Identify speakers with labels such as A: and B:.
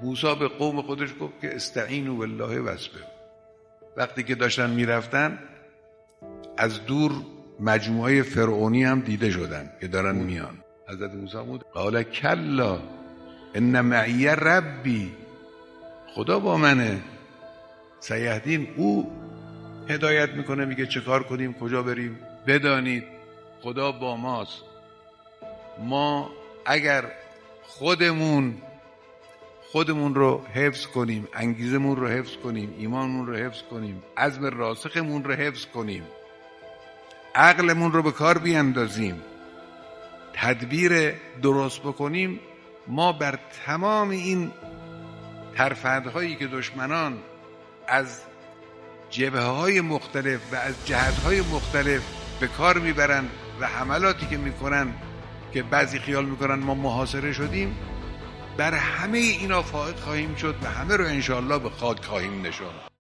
A: موسی به قوم خودش گفت که استعینوا بالله واصبروا. وقتی که داشتن میرفتن از دور مجموعه فرعونی هم دیده شدن که دارن میان. حضرت موسی بود قال کلا ان معی ربی، خدا با منه، سیهدین، او هدایت میکنه، میگه چه کار کنیم، کجا بریم. بدانید خدا با ماست. ما اگر خودمون رو حفظ کنیم، انگیزمون رو حفظ کنیم، ایمانمون رو حفظ کنیم، عزم راسخمون رو حفظ کنیم، عقلمون رو به کار بیاندازیم، تدبیر درست بکنیم، ما بر تمام این ترفندهایی که دشمنان از جبهه‌های مختلف و از جهت‌های مختلف به کار میبرن و حملاتی که میکنن که بعضی خیال میکنن ما محاصره شدیم، بر همه اینا فائق خواهیم شد و همه رو انشاءالله به خاک خواهیم نشاند.